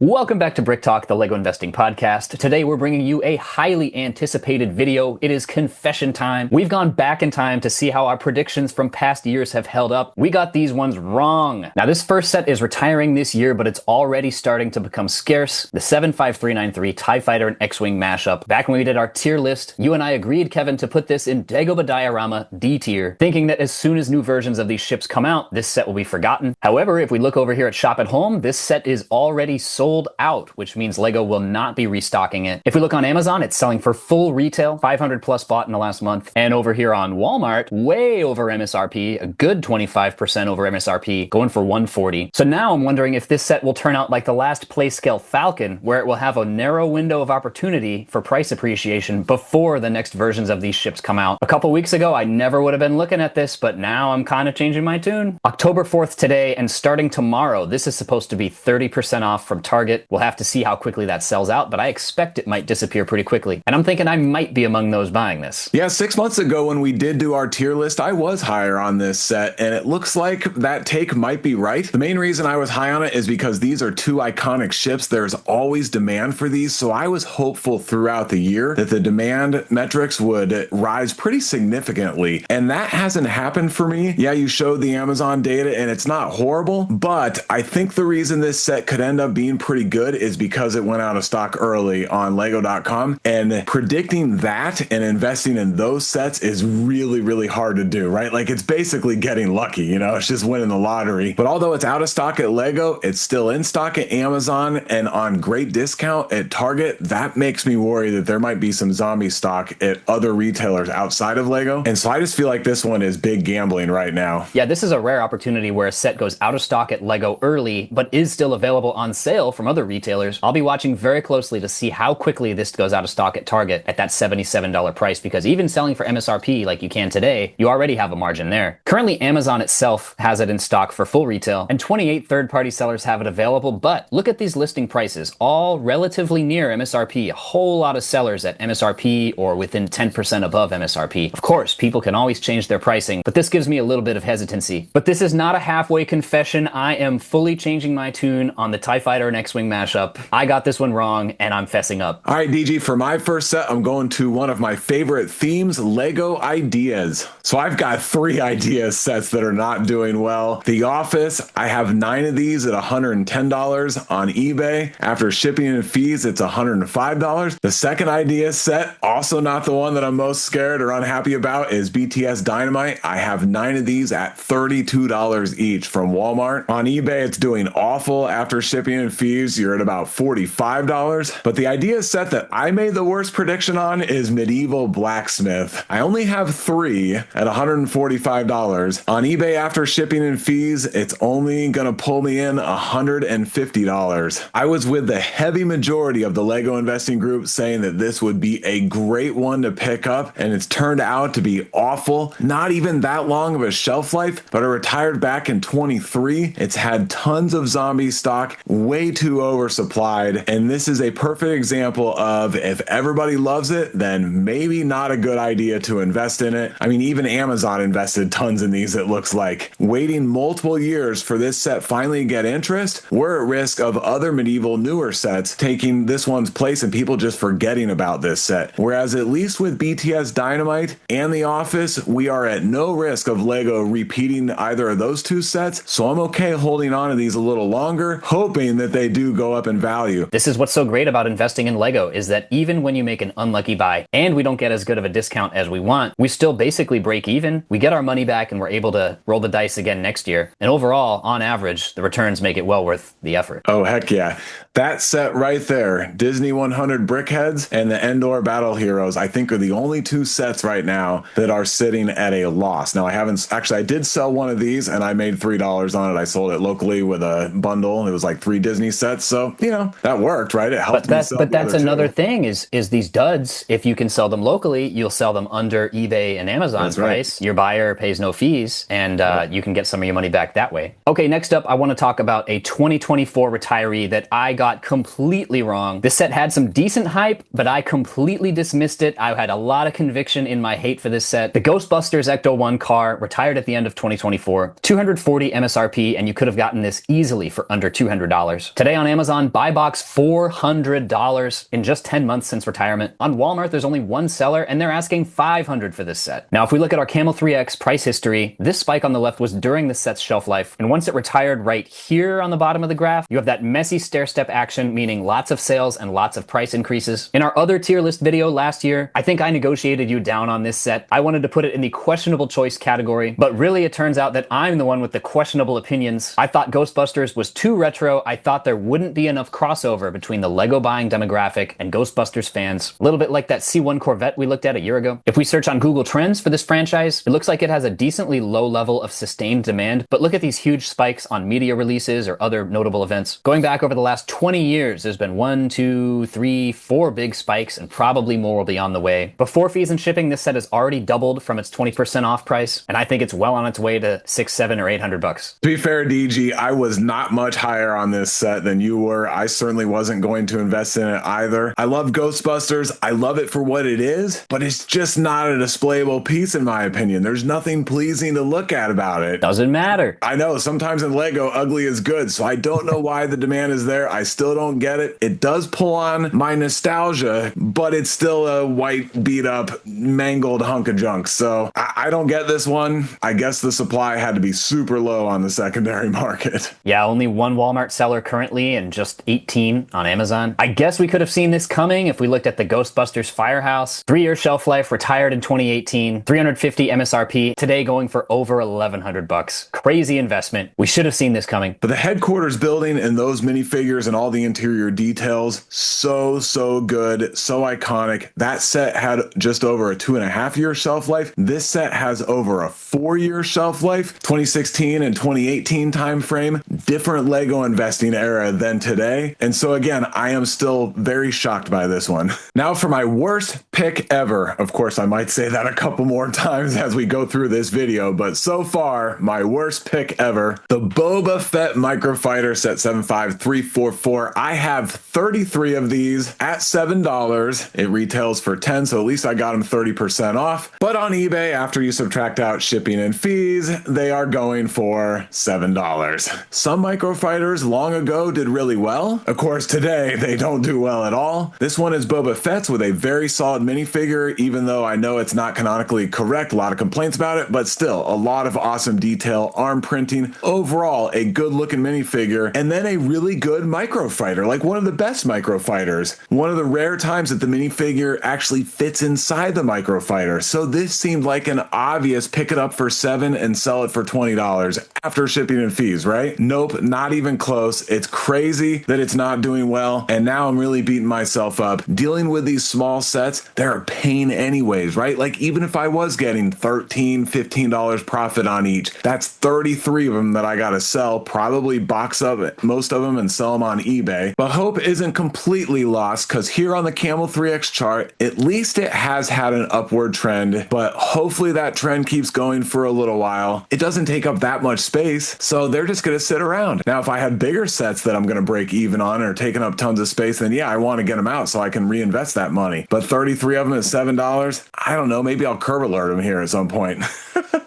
Welcome back to Brick Talk, the LEGO Investing Podcast. Today we're bringing you a highly anticipated video. It is confession time. We've gone back in time to see how our predictions from past years have held up. We got these ones wrong. Now this first set is retiring this year, but it's already starting to become scarce. The 75393 TIE Fighter and X-Wing mashup. Back when we did our tier list, you and I agreed, Kevin, to put this in Dagobah Diorama D tier, thinking that as soon as new versions of these ships come out, this set will be forgotten. However, if we look over here at Shop at Home, this set is already sold out, which means LEGO will not be restocking it. If we look on Amazon, it's selling for full retail, 500 plus bought in the last month. And over here on Walmart, way over MSRP, a good 25% over MSRP, going for 140. So now I'm wondering if this set will turn out like the last Playscale Falcon, where it will have a narrow window of opportunity for price appreciation before the next versions of these ships come out. A couple weeks ago, I never would have been looking at this, but now I'm kind of changing my tune. October 4th today, and starting tomorrow, this is supposed to be 30% off from Target. We'll have to see how quickly that sells out, but I expect it might disappear pretty quickly. And I'm thinking I might be among those buying this. Yeah, 6 months ago when we did do our tier list, I was higher on this set, and it looks like that take might be right. The main reason I was high on it is because these are two iconic ships. There's always demand for these, so I was hopeful throughout the year that the demand metrics would rise pretty significantly, and that hasn't happened for me. Yeah, you showed the Amazon data, and it's not horrible, but I think the reason this set could end up being pretty good is because it went out of stock early on lego.com, and predicting that and investing in those sets is really hard to do, right? Like, it's basically getting lucky, you know, it's just winning the lottery. But although it's out of stock at Lego, it's still in stock at Amazon and on great discount at Target. That makes me worry that there might be some zombie stock at other retailers outside of Lego. And so I just feel like this one is big gambling right now. Yeah, this is a rare opportunity where a set goes out of stock at Lego early, but is still available on sale from other retailers. I'll be watching very closely to see how quickly this goes out of stock at Target at that $77 price, because even selling for MSRP like you can today, you already have a margin there. Currently, Amazon itself has it in stock for full retail, and 28 third-party sellers have it available, but look at these listing prices, all relatively near MSRP. A whole lot of sellers at MSRP or within 10% above MSRP. Of course, people can always change their pricing, but this gives me a little bit of hesitancy. But this is not a halfway confession. I am fully changing my tune on the TIE Fighter and X-Wing mashup. I got this one wrong, and I'm fessing up. All right, DG, for my first set, I'm going to one of my favorite themes, Lego ideas. So I've got 3 idea sets that are not doing well. The Office, I have 9 of these at $110 on eBay. After shipping and fees, it's $105. The second idea set, also not the one that I'm most scared or unhappy about, is BTS Dynamite. I have 9 of these at $32 each from Walmart. On eBay, it's doing awful. After shipping and fees, you're at about $45. But the idea set that I made the worst prediction on is Medieval Blacksmith. I only have 3 at $145. On eBay, after shipping and fees, it's only gonna pull me in $150. I was with the heavy majority of the Lego investing group saying that this would be a great one to pick up, and it's turned out to be awful. Not even that long of a shelf life, but it retired back in 23. It's had tons of zombie stock, way too oversupplied, and this is a perfect example of if everybody loves it, then maybe not a good idea to invest in it. I mean, even Amazon invested tons in these, it looks like. Waiting multiple years for this set finally to get interest, we're at risk of other medieval newer sets taking this one's place and people just forgetting about this set. Whereas at least with BTS Dynamite and The Office, we are at no risk of Lego repeating either of those 2 sets, so I'm okay holding on to these a little longer, hoping that they do go up in value. This is what's so great about investing in Lego, is that even when you make an unlucky buy and we don't get as good of a discount as we want, we still basically break even. We get our money back and we're able to roll the dice again next year. And overall, on average, the returns make it well worth the effort. Oh, heck yeah. That set right there, Disney 100 Brickheads and the Endor Battle Heroes, I think are the only 2 sets right now that are sitting at a loss. Now, I did sell one of these and I made $3 on it. I sold it locally with a bundle. It was like 3 Disney sets. So, you know, that worked, right? It helped me sell. But that's another thing is these duds, if you can sell them locally, you'll sell them under eBay and Amazon price. Your buyer pays no fees, and you can get some of your money back that way. Okay, next up, I want to talk about a 2024 retiree that I got completely wrong. This set had some decent hype, but I completely dismissed it. I had a lot of conviction in my hate for this set. The Ghostbusters ECTO-1 car retired at the end of 2024, 240 MSRP, and you could have gotten this easily for under $200. Today, Today on Amazon, buy box $400 in just 10 months since retirement. On Walmart, there's only one seller and they're asking $500 for this set. Now, if we look at our Camel 3X price history, this spike on the left was during the set's shelf life. And once it retired right here on the bottom of the graph, you have that messy stair-step action, meaning lots of sales and lots of price increases. In our other tier list video last year, I think I negotiated you down on this set. I wanted to put it in the questionable choice category, but really it turns out that I'm the one with the questionable opinions. I thought Ghostbusters was too retro. I thought there wouldn't be enough crossover between the Lego buying demographic and Ghostbusters fans. A little bit like that C1 Corvette we looked at a year ago. If we search on Google Trends for this franchise, it looks like it has a decently low level of sustained demand, but look at these huge spikes on media releases or other notable events. Going back over the last 20 years, there's been 1, 2, 3, 4 big spikes, and probably more will be on the way. Before fees and shipping, this set has already doubled from its 20% off price, and I think it's well on its way to $600, $700, or $800. To be fair, DG, I was not much higher on this set than you were. I certainly wasn't going to invest in it either. I love Ghostbusters. I love it for what it is, but it's just not a displayable piece in my opinion. There's nothing pleasing to look at about it. Doesn't matter. I know, sometimes in Lego, ugly is good, so I don't know why the demand is there. I still don't get it. It does pull on my nostalgia, but it's still a white, beat up, mangled hunk of junk. So I don't get this one. I guess the supply had to be super low on the secondary market. Yeah, only one Walmart seller currently and just 18 on Amazon. I guess we could have seen this coming if we looked at the Ghostbusters Firehouse. 3-year shelf life, retired in 2018, 350 MSRP, today going for over $1,100. Crazy investment. We should have seen this coming. But the headquarters building and those minifigures and all the interior details, so good, so iconic. That set had just over a 2.5-year shelf life. This set has over a 4-year shelf life. 2016 and 2018 time frame, different Lego investing era than today. And so again, I am still very shocked by this one. Now for my worst pick ever. Of course, I might say that a couple more times as we go through this video, but so far, my worst pick ever, the Boba Fett Microfighter set 75344. I have 33 of these at $7. It retails for $10, so at least I got them 30% off. But on eBay, after you subtract out shipping and fees, they are going for $7. Some Microfighters long ago did really well. Of course, today they don't do well at all. This one is Boba Fett's with a very solid minifigure, even though I know it's not canonically correct. A lot of complaints about it, but still a lot of awesome detail, arm printing. Overall, a good looking minifigure, and then a really good Microfighter, like one of the best Microfighters. One of the rare times that the minifigure actually fits inside the Microfighter. So this seemed like an obvious pick it up for $7 and sell it for $20 after shipping and fees, right? Nope, not even close. It's crazy that it's not doing well, and now I'm really beating myself up. Dealing with these small sets, they're a pain anyways, right? Like even if I was getting $13, $15 profit on each, that's 33 of them that I gotta sell, probably box up most of them and sell them on eBay. But hope isn't completely lost, because here on the Camel 3X chart, at least it has had an upward trend, but hopefully that trend keeps going for a little while. It doesn't take up that much space, so they're just gonna sit around. Now, if I had bigger sets that I'm gonna break even on or taking up tons of space, then yeah, I want to get them out so I can reinvest that money. But 33 of them at $7, I don't know, maybe I'll curve alert them here at some point.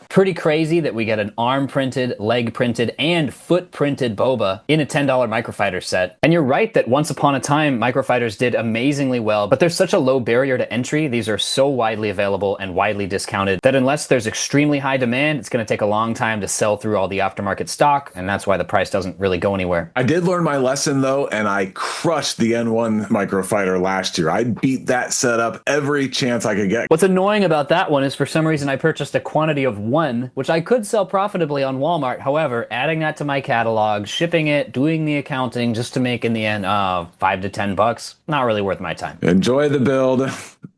Pretty crazy that we get an arm printed, leg printed, and foot printed Boba in a $10 Microfighter set. And you're right that once upon a time, Microfighters did amazingly well, but there's such a low barrier to entry. These are so widely available and widely discounted that unless there's extremely high demand, it's going to take a long time to sell through all the aftermarket stock, and that's why the price doesn't really go anywhere. I did learn my lesson though, and I crushed the N1 Microfighter last year. I beat that setup every chance I could get. What's annoying about that one is for some reason I purchased a quantity of one, which I could sell profitably on Walmart. However, adding that to my catalog, shipping it, doing the accounting just to make in the end $5 to $10, not really worth my time. Enjoy the build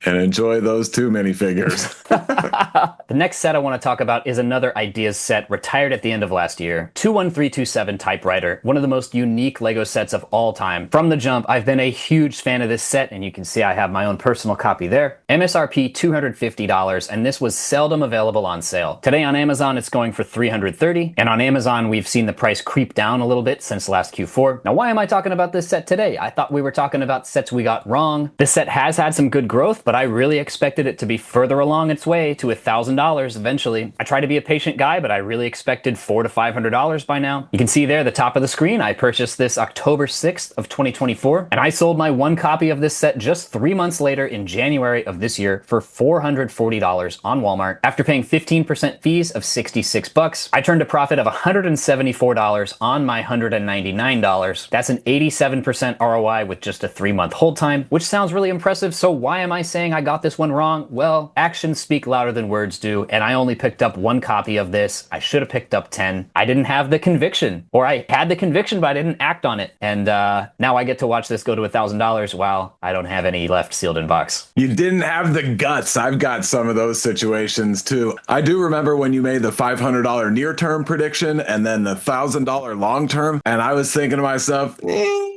and enjoy those two minifigures. The next set I want to talk about is another Ideas set, retired at the end of last year. 21327 Typewriter, one of the most unique Lego sets of all time. From the jump, I've been a huge fan of this set, and you can see I have my own personal copy there. MSRP $250, and this was seldom available on sale. Today on Amazon, it's going for $330, and on Amazon, we've seen the price creep down a little bit since last Q4. Now, why am I talking about this set today? I thought we were talking about sets we got wrong. This set has had some good growth, but I really expected it to be further along its way to $1,000 $1,000 eventually. I try to be a patient guy, but I really expected $400 to $500 by now. You can see there, the top of the screen, I purchased this October 6th of 2024, and I sold my one copy of this set just 3 months later in January of this year for $440 on Walmart. After paying 15% fees of $66, I turned a profit of $174 on my $199. That's an 87% ROI with just a 3-month hold time, which sounds really impressive. So why am I saying I got this one wrong? Well, actions speak louder than words do, and I only picked up one copy of this. I should have picked up 10. I didn't have the conviction, or I had the conviction, but I didn't act on it. And now I get to watch this go to $1,000 while I don't have any left sealed in box. You didn't have the guts. I've got some of those situations too. I do remember when you made the $500 near term prediction and then the $1,000 long term. And I was thinking to myself,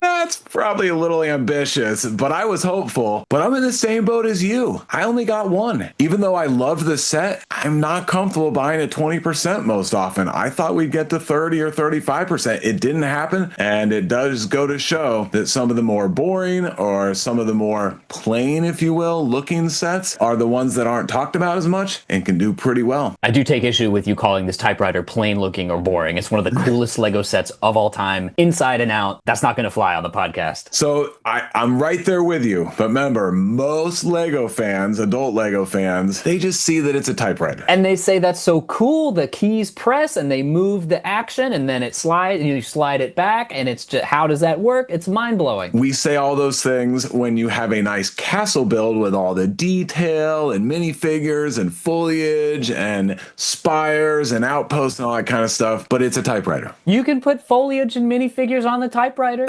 that's probably a little ambitious, but I was hopeful. But I'm in the same boat as you. I only got one. Even though I loved the set, I'm not comfortable buying at 20% most often. I thought we'd get to 30 or 35%. It didn't happen. And it does go to show that some of the more boring or some of the more plain, if you will, looking sets are the ones that aren't talked about as much and can do pretty well. I do take issue with you calling this Typewriter plain looking or boring. It's one of the coolest Lego sets of all time, inside and out. That's not going to fly on the podcast. So I'm right there with you. But remember, most Lego fans, adult Lego fans, they just see that it's a typewriter. And they say that's so cool. The keys press and they move the action and then it slides and you slide it back. And it's just, how does that work? It's mind blowing. We say all those things when you have a nice castle build with all the detail and minifigures and foliage and spires and outposts and all that kind of stuff. But it's a typewriter. You can put foliage and minifigures on the typewriter.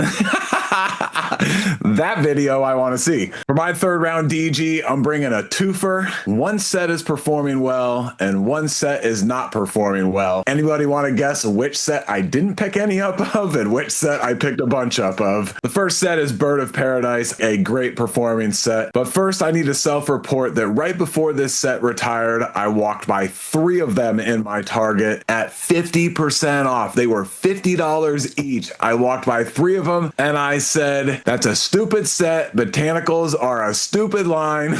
That video I want to see. For my third round DG, I'm bringing a twofer. One set is performing well and one set is not performing well. Anybody want to guess which set I didn't pick any up of and which set I picked a bunch up of? The first set is Bird of Paradise, a great performing set. But first I need to self-report that right before this set retired, I walked by 3 of them in my Target at 50% off. They were $50 each. I walked by 3 of them and I said, that's a stupid set. Botanicals are a stupid line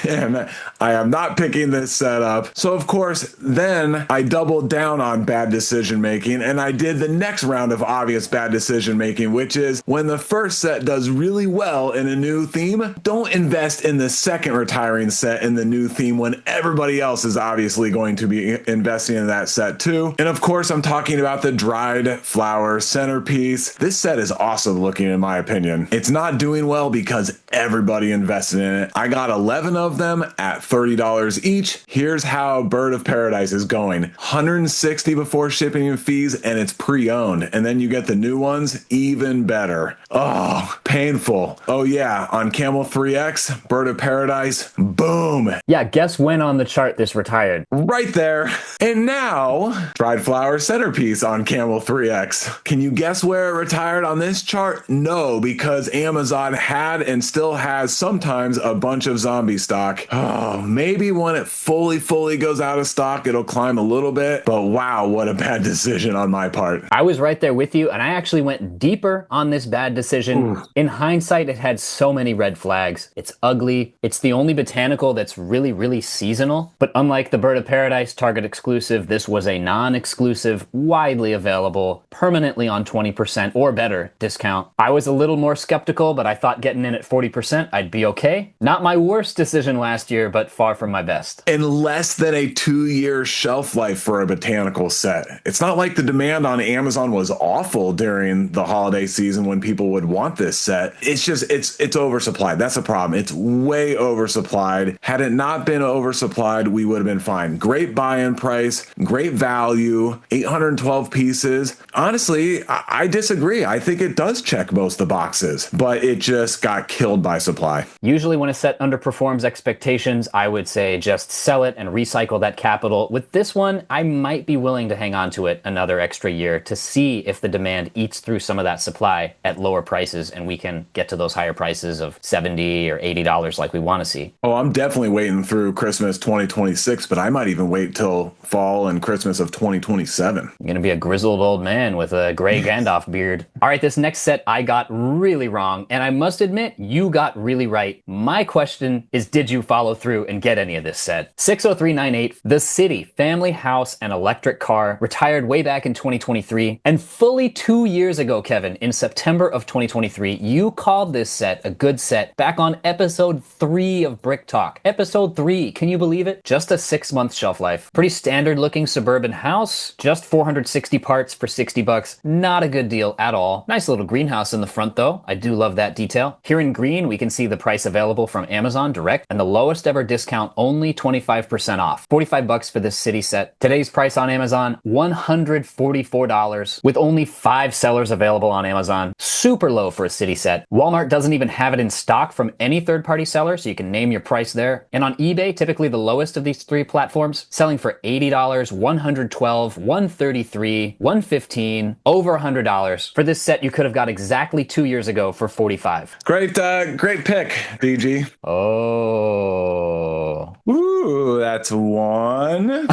and I am not picking this set up. So of course, then I doubled down on bad decision making and I did the next round of obvious bad decision making, which is when the first set does really well in a new theme, don't invest in the second retiring set in the new theme when everybody else is obviously going to be investing in that set too. And of course, I'm talking about the dried flower centerpiece. This set is awesome looking in my opinion. It's not doing well because everybody invested in it. I got 11 of them at $30 each. Here's how Bird of Paradise is going. $160 before shipping and fees, and it's pre-owned. And then you get the new ones, even better. Oh, painful. Oh yeah, on Camel 3X, Bird of Paradise, boom. Yeah, guess when on the chart this retired? Right there. And now, dried flower centerpiece on Camel 3X. Can you guess where it retired on this chart? No, because Amazon had and still has sometimes a bunch of zombie stock. Oh, maybe when it fully goes out of stock, it'll climb a little bit. But wow, what a bad decision on my part. I was right there with you, and I actually went deeper on this bad decision. Ooh. In hindsight, it had so many red flags. It's ugly. It's the only botanical that's really seasonal. But unlike the Bird of Paradise Target exclusive, this was a non-exclusive, widely available, permanently on 20% or better discount. I was a little more skeptical, but I thought getting in at 40%, I'd be okay. Not my worst decision last year, but far from my best. In less than a 2-year shelf life for a botanical set. It's not like the demand on Amazon was awful during the holiday season when people would want this set. It's just, it's oversupplied. That's the problem. It's way oversupplied. Had it not been oversupplied, we would have been fine. Great buy-in price, great value, 812 pieces. Honestly, I disagree. I think it does check most of the boxes, but it just got killed by supply. Usually when a set underperforms expectations, I would say just sell it and recycle that capital. With this one, I might be willing to hang on to it another extra year to see if the demand eats through some of that supply at lower prices and we can get to those higher prices of $70 or $80 like we want to see. Oh, I'm definitely waiting through Christmas 2026, but I might even wait till fall and Christmas of 2027. You're going to be a grizzled old man with a gray Gandalf beard. All right, this next set I got really wrong, and I must admit, you got really right. My question is, did you follow through and get any of this set? 60398, The City, Family House, and Electric Car, retired way back in 2023. And fully 2 years ago, Kevin, in September of 2023, you called this set a good set back on episode 3 of Brick Talk. Episode 3, can you believe it? Just a 6-month shelf life. Pretty standard looking suburban house, just 460 parts for 60 bucks. Not a good deal at all. Nice little greenhouse in the front though. I do love that detail. Here in green, we can see the price available from Amazon direct, and the lowest ever discount, only 25% off. 45 bucks for this city set. Today's price on Amazon, $144, with only 5 sellers available on Amazon. Super low for a city set. Walmart doesn't even have it in stock from any third-party seller, so you can name your price there. And on eBay, typically the lowest of these 3 platforms, selling for $80, $112, $133, $115, over $100. For this set, you could have got exactly 2 years ago for $45. Great pick, DG. Oh. Ooh, that's 1.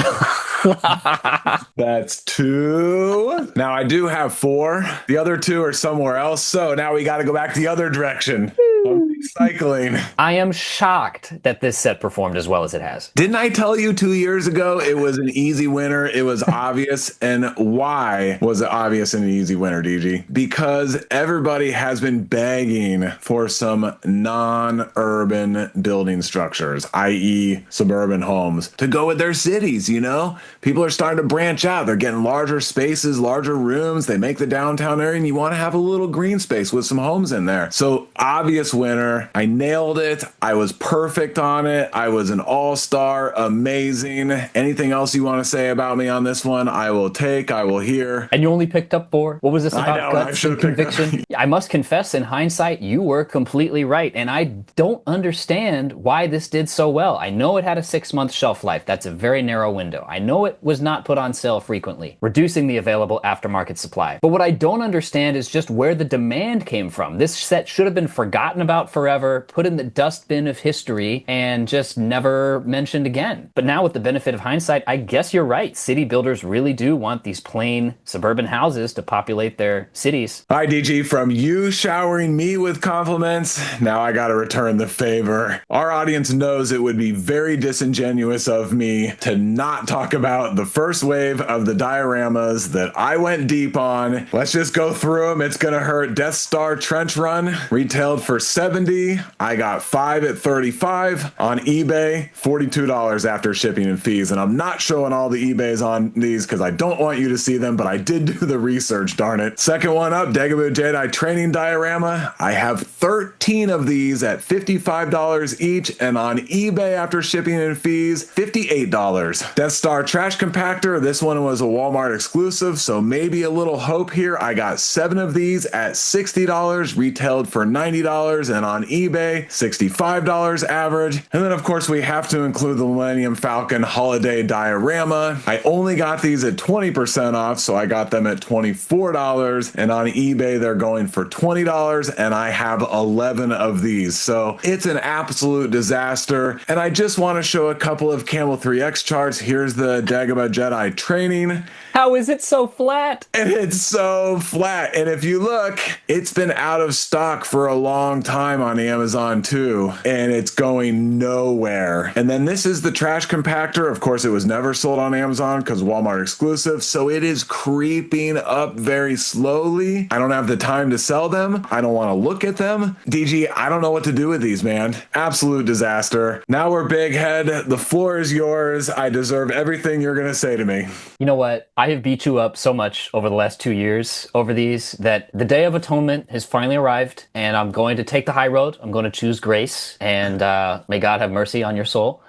That's 2. Now I do have 4. The other 2 are somewhere else, so now we got to go back the other direction. Recycling. I am shocked that this set performed as well as it has. Didn't I tell you 2 years ago it was an easy winner? It was obvious. And why was it obvious and an easy winner, DG? Because everybody has been begging for some non-urban building structures, i.e. suburban homes, to go with their cities, you know? People are starting to branch out. They're getting larger spaces, larger rooms. They make the downtown area, and you want to have a little green space with some homes in there. So obvious winner. I nailed it. I was perfect on it. I was an all-star. Amazing. Anything else you want to say about me on this one, I will take. I will hear. And you only picked up 4? What was this about? I know, guts and conviction? I must confess, in hindsight, you were completely right. And I don't understand why this did so well. I know it had a 6-month shelf life. That's a very narrow window. I know it was not put on sale frequently, reducing the available aftermarket supply. But what I don't understand is just where the demand came from. This set should have been forgotten about forever, put in the dustbin of history, and just never mentioned again. But now with the benefit of hindsight, I guess you're right. City builders really do want these plain suburban houses to populate their cities. Hi, DG. From you showering me with compliments, now I gotta return the favor. Our audience knows it would be very disingenuous of me to not talk about the first wave of the dioramas that I went deep on. Let's just go through them. It's gonna hurt. Death Star Trench Run retailed for $70. I got 5 at $35. On eBay, $42 after shipping and fees. And I'm not showing all the eBays on these because I don't want you to see them, but I did do the research, darn it. Second one up, Dagobah Jedi Training Diorama. I have 13 of these at $55 each, and on eBay after shipping and fees, $58. Death Star Trash Compactor. This one was a Walmart exclusive, so maybe a little hope here. I got 7 of these at $60, retailed for $90, and on eBay, $65 average. And then, of course, we have to include the Millennium Falcon Holiday Diorama. I only got these at 20% off, so I got them at $24, and on eBay, they're going for $20, and I have 11 of these. So it's an absolute disaster. And I just want to show a couple of Camel 3X charts. Here's the Dagobah Jedi Training. How is it so flat? And it's so flat. And if you look, it's been out of stock for a long time on Amazon too. And it's going nowhere. And then this is the trash compactor. Of course, it was never sold on Amazon because Walmart exclusive. So it is creeping up very slowly. I don't have the time to sell them. I don't want to look at them. DG, I don't know what to do with these, man. Absolute disaster. Now we're big head. The floor is yours. I deserve everything you're going to say to me. You know what? I have beat you up so much over the last 2 years over these that the Day of Atonement has finally arrived, and I'm going to take the high road. I'm going to choose grace, and may God have mercy on your soul.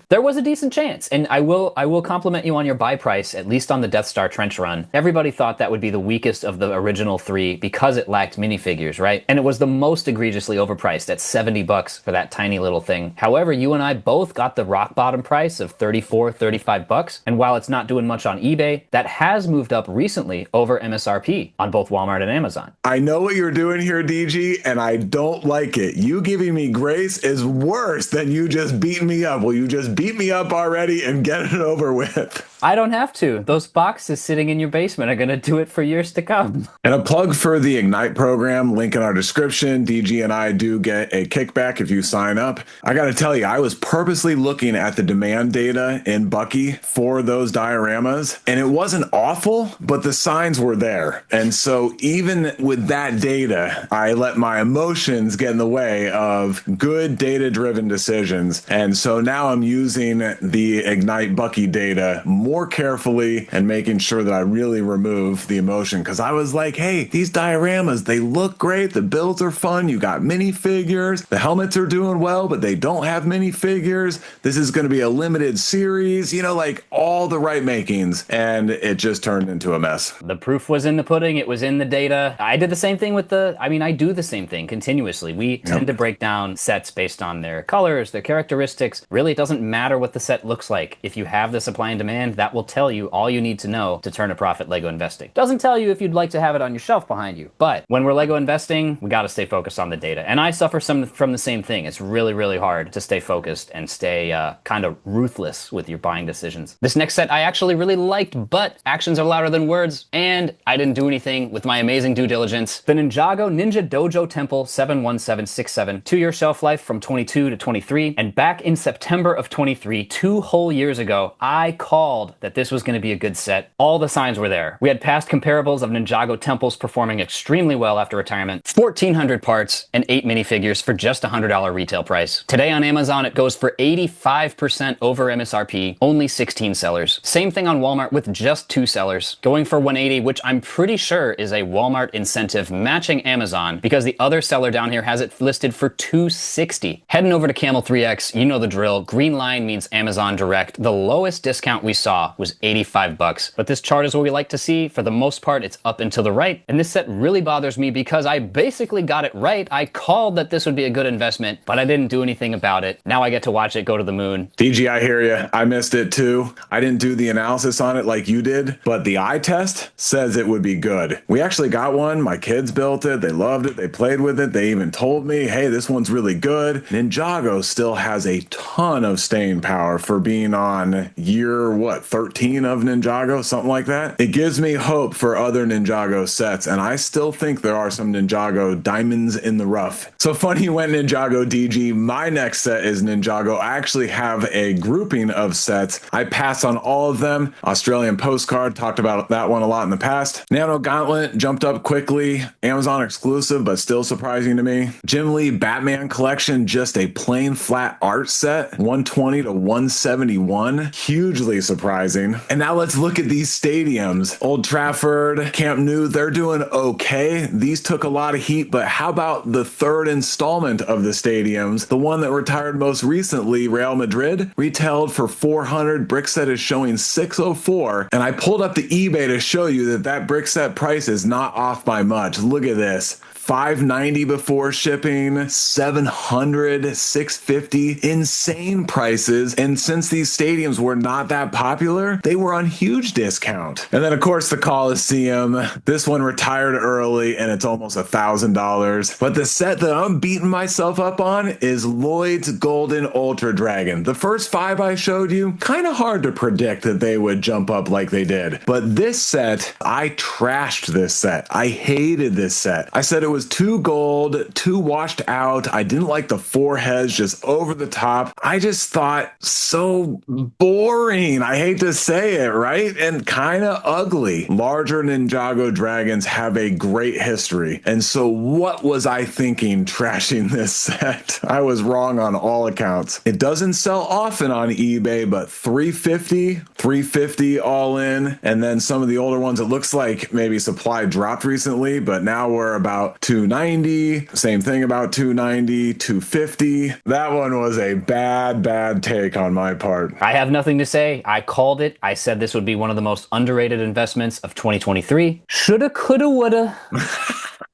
There was a decent chance, and I will compliment you on your buy price, at least on the Death Star Trench Run. Everybody thought that would be the weakest of the original 3 because it lacked minifigures, right? And it was the most egregiously overpriced at $70 for that tiny little thing. However, you and I both got the rock bottom price of $34, $35, and while it's not doing much on eBay, that has moved up recently over MSRP on both Walmart and Amazon. I know what you're doing here, DG, and I don't like it. You giving me grace is worse than you just beating me up. Will you just beat me up already and get it over with? I don't have to. Those boxes sitting in your basement are going to do it for years to come. And a plug for the Ignite program, link in our description. DG and I do get a kickback if you sign up. I got to tell you, I was purposely looking at the demand data in Bucky for those dioramas, and it wasn't awful, but the signs were there. And so even with that data, I let my emotions get in the way of good data-driven decisions. And so now I'm using the Ignite Bucky data more carefully and making sure that I really remove the emotion, because I was like, hey, these dioramas, they look great. The builds are fun. You got minifigures. The helmets are doing well, but they don't have minifigures. This is going to be a limited series, you know, like all the right makings. And it just turned into a mess. The proof was in the pudding. It was in the data. I did the same thing with I do the same thing continuously. We tend to break down sets based on their colors, their characteristics. Really, it doesn't matter what the set looks like. If you have the supply and demand, that will tell you all you need to know to turn a profit Lego investing. Doesn't tell you if you'd like to have it on your shelf behind you. But when we're Lego investing, we got to stay focused on the data. And I suffer from the same thing. It's really, really hard to stay focused and stay kind of ruthless with your buying decisions. This next set I actually really liked, but actions are louder than words, and I didn't do anything with my amazing due diligence. The Ninjago Ninja Dojo Temple 71767, 2-year shelf life from 22 to 23, and back in September of 23, 2 whole years ago, I called that this was going to be a good set. All the signs were there. We had past comparables of Ninjago temples performing extremely well after retirement, 1,400 parts and 8 minifigures for just $100 retail price. Today on Amazon, it goes for 85% over MSRP, only 16 sellers. Same thing on Walmart with just 2 sellers, going for 180, which I'm pretty sure is a Walmart incentive matching Amazon, because the other seller down here has it listed for 260. Heading over to Camel 3X, you know the drill. Green line means Amazon Direct. The lowest discount we saw was $85. But this chart is what we like to see. For the most part, it's up and to the right. And this set really bothers me because I basically got it right. I called that this would be a good investment, but I didn't do anything about it. Now I get to watch it go to the moon. DG, I hear you. I missed it too. I didn't do the analysis on it like you did, but the eye test says it would be good. We actually got one. My kids built it. They loved it. They played with it. They even told me, hey, this one's really good. Ninjago still has a ton of staying power for being on year, 13 of Ninjago, something like that. It gives me hope for other Ninjago sets, and I still think there are some Ninjago diamonds in the rough. So funny you went Ninjago, DG. My next set is Ninjago. I actually have a grouping of sets. I passed on all of them. Australian Postcard, talked about that one a lot in the past. Nano Gauntlet jumped up quickly. Amazon exclusive, but still surprising to me. Jim Lee Batman Collection, just a plain flat art set, 120 to 171. Hugely surprising. And now let's look at these stadiums. Old Trafford, Camp Nou, they're doing okay. These took a lot of heat, but how about the third installment of the stadiums? The one that retired most recently, Real Madrid, retailed for 400. Brick set is showing 604. And I pulled up the eBay to show you that brick set price is not off by much. Look at this. $590 before shipping, $700, $650, insane prices. And since these stadiums were not that popular, they were on huge discount. And then of course the Coliseum, this one retired early and it's almost $1,000. But the set that I'm beating myself up on is Lloyd's Golden Ultra Dragon. The first 5 I showed you, kind of hard to predict that they would jump up like they did. But this set, I trashed this set. I hated this set. I said it was too gold, too washed out. I didn't like the foreheads, just over the top. I just thought so boring. I hate to say it, right? And kind of ugly. Larger Ninjago dragons have a great history. And so what was I thinking trashing this set? I was wrong on all accounts. It doesn't sell often on eBay, but $350 all in. And then some of the older ones, it looks like maybe supply dropped recently, but now we're about $290. Same thing, about $290, $250. That one was a bad take on my part. I have nothing to say. I called it. I said this would be one of the most underrated investments of 2023. Shoulda, coulda, woulda.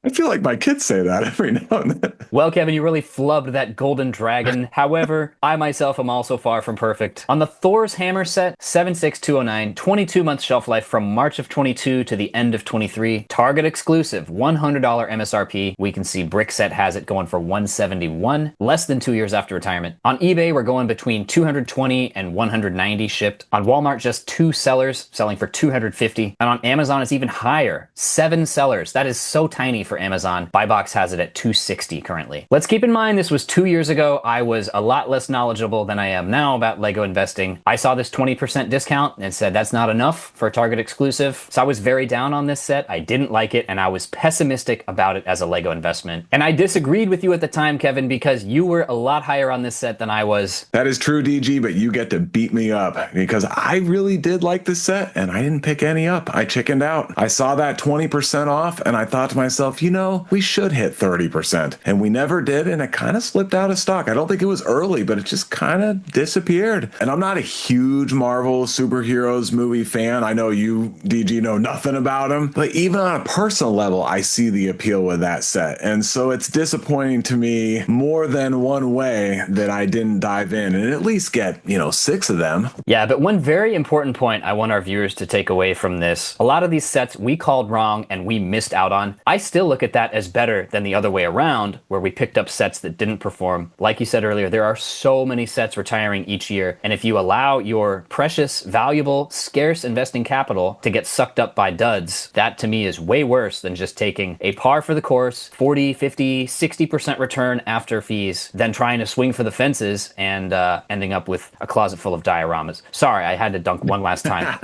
I feel like my kids say that every now and then. Well, Kevin, you really flubbed that golden dragon. However, I myself am also far from perfect. On the Thor's hammer set, 76209, 22-month shelf life from March of 22 to the end of 23. Target exclusive, $100 MSRP. We can see Brickset has it going for $171, less than 2 years after retirement. On eBay, we're going between $220 and $190 shipped. On Walmart, just 2 sellers selling for $250. And on Amazon, it's even higher, 7 sellers. That is so tiny for Amazon. Buy Box has it at $260 currently. Let's keep in mind this was 2 years ago. I was a lot less knowledgeable than I am now about Lego investing. I saw this 20% discount and said that's not enough for a Target exclusive. So I was very down on this set. I didn't like it and I was pessimistic about it as a Lego investment. And I disagreed with you at the time, Kevin, because you were a lot higher on this set than I was. That is true, DG, but you get to beat me up because I really did like this set and I didn't pick any up. I chickened out. I saw that 20% off and I thought to myself, we should hit 30%. And we never did, and it kind of slipped out of stock. I don't think it was early, but it just kind of disappeared. And I'm not a huge Marvel superheroes movie fan. I know you, DG, know nothing about them, but even on a personal level, I see the appeal with that set. And so it's disappointing to me more than one way that I didn't dive in and at least get, 6 of them. Yeah, but one very important point I want our viewers to take away from this, a lot of these sets we called wrong and we missed out on. I still look at that as better than the other way around, where we picked up sets that didn't perform. Like you said earlier, there are so many sets retiring each year, and if you allow your precious, valuable, scarce investing capital to get sucked up by duds, that to me is way worse than just taking a par for the course, 40, 50, 60% return after fees, than trying to swing for the fences and ending up with a closet full of dioramas. Sorry, I had to dunk one last time.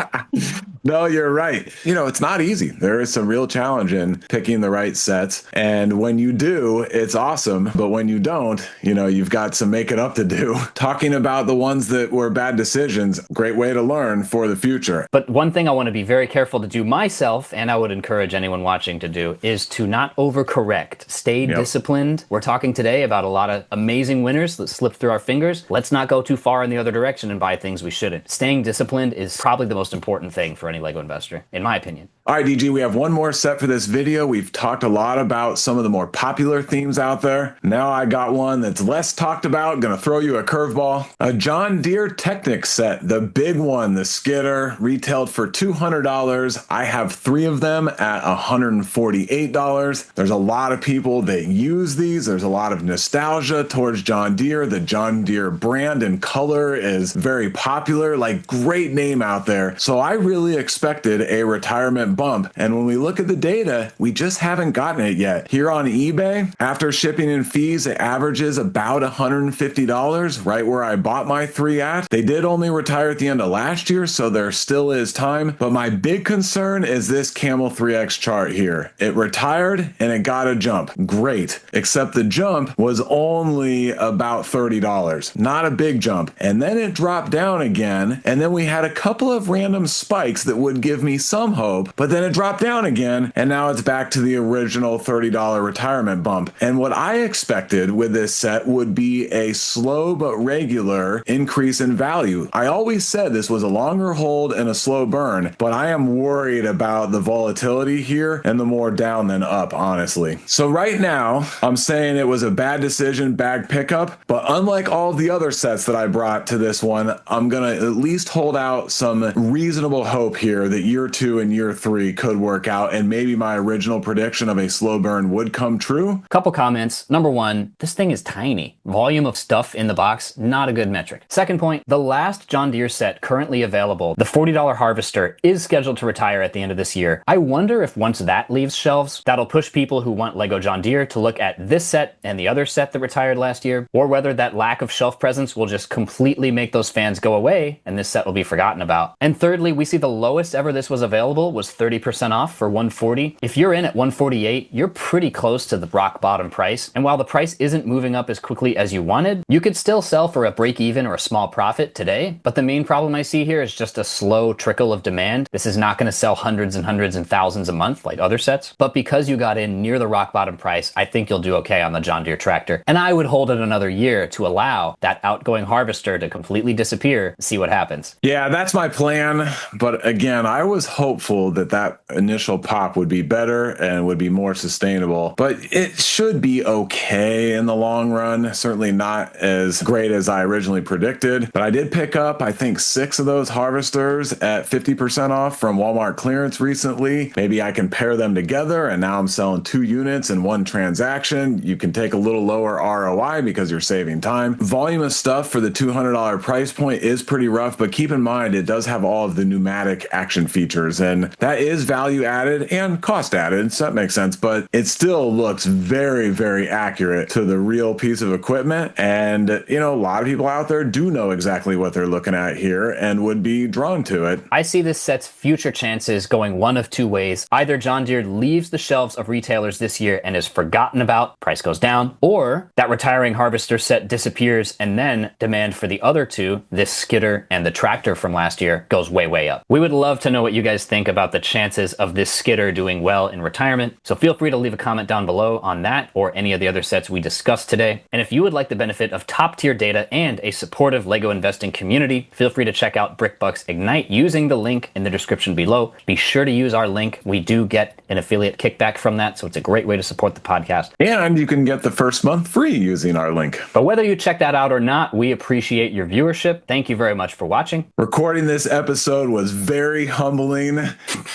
No, you're right. It's not easy. There is some real challenge in picking the right sets. And when you do, it's awesome. But when you don't, you've got some making up to do. Talking about the ones that were bad decisions, great way to learn for the future. But one thing I want to be very careful to do myself, and I would encourage anyone watching to do, is to not overcorrect. Stay disciplined. We're talking today about a lot of amazing winners that slip through our fingers. Let's not go too far in the other direction and buy things we shouldn't. Staying disciplined is probably the most important thing for any Lego investor, in my opinion. All right, DG, we have one more set for this video. We've talked a lot about some of the more popular themes out there. Now I got one that's less talked about. Gonna throw you a curveball. A John Deere Technic set, the big one, the Skidder, retailed for $200. I have 3 of them at $148. There's a lot of people that use these. There's a lot of nostalgia towards John Deere. The John Deere brand and color is very popular, great name out there. So I really expected a retirement bump. And when we look at the data, we just haven't gotten it yet. Here on eBay, after shipping and fees, it averages about $150, right where I bought my 3 at. They did only retire at the end of last year, so there still is time. But my big concern is this Camel 3X chart here. It retired and it got a jump. Great. Except the jump was only about $30. Not a big jump. And then it dropped down again. And then we had a couple of random spikes that would give me some hope. But then it dropped down again, and now it's back to the original $30 retirement bump. And what I expected with this set would be a slow but regular increase in value. I always said this was a longer hold and a slow burn, but I am worried about the volatility here and the more down than up, honestly. So right now, I'm saying it was a bad decision, bad pickup, but unlike all the other sets that I brought to this one, I'm going to at least hold out some reasonable hope here that year 2 and year 3 could work out, and maybe my original prediction of a slow burn would come true. Couple comments. Number one, this thing is tiny. Volume of stuff in the box, not a good metric. Second point, the last John Deere set currently available, the $40 Harvester, is scheduled to retire at the end of this year. I wonder if once that leaves shelves, that'll push people who want Lego John Deere to look at this set and the other set that retired last year, or whether that lack of shelf presence will just completely make those fans go away and this set will be forgotten about. And thirdly, we see the lowest ever this was available was 30% off for $140. If you're in at $148, you're pretty close to the rock bottom price. And while the price isn't moving up as quickly as you wanted, you could still sell for a break even or a small profit today. But the main problem I see here is just a slow trickle of demand. This is not going to sell hundreds and hundreds and thousands a month like other sets. But because you got in near the rock bottom price, I think you'll do okay on the John Deere tractor. And I would hold it another year to allow that outgoing Harvester to completely disappear and see what happens. Yeah, that's my plan. But again, again, I was hopeful that that initial pop would be better and would be more sustainable, but it should be okay in the long run. Certainly not as great as I originally predicted, but I did pick up, I think, 6 of those harvesters at 50% off from Walmart clearance recently. Maybe I can pair them together, and now I'm selling 2 units in one transaction. You can take a little lower ROI because you're saving time. Volume of stuff for the $200 price point is pretty rough, but keep in mind it does have all of the pneumatic action features, and that is value added and cost added, so that makes sense, but it still looks very, very accurate to the real piece of equipment. And, you know, a lot of people out there do know exactly what they're looking at here and would be drawn to it. I see this set's future chances going one of 2 ways. Either John Deere leaves the shelves of retailers this year and is forgotten about, price goes down, or that retiring harvester set disappears and then demand for the other 2, this skidder and the tractor from last year, goes way, way up. We would love to know what you guys think about the chances of this skidder doing well in retirement, so feel free to leave a comment down below on that or any of the other sets we discussed today. And if you would like the benefit of top tier data and a supportive LEGO investing community, feel free to check out BrickBucks Ignite using the link in the description below. Be sure to use our link. We do get an affiliate kickback from that, so it's a great way to support the podcast. And you can get the first month free using our link. But whether you check that out or not, we appreciate your viewership. Thank you very much for watching. Recording this episode was very humbling.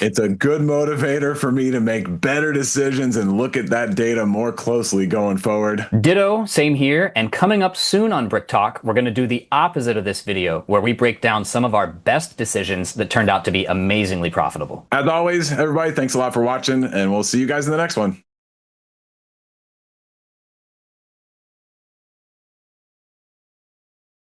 It's a good motivator for me to make better decisions and look at that data more closely going forward. Ditto, same here. And coming up soon on Brick Talk, we're going to do the opposite of this video, where we break down some of our best decisions that turned out to be amazingly profitable. As always, everybody, thanks a lot for watching, and we'll see you guys in the next one.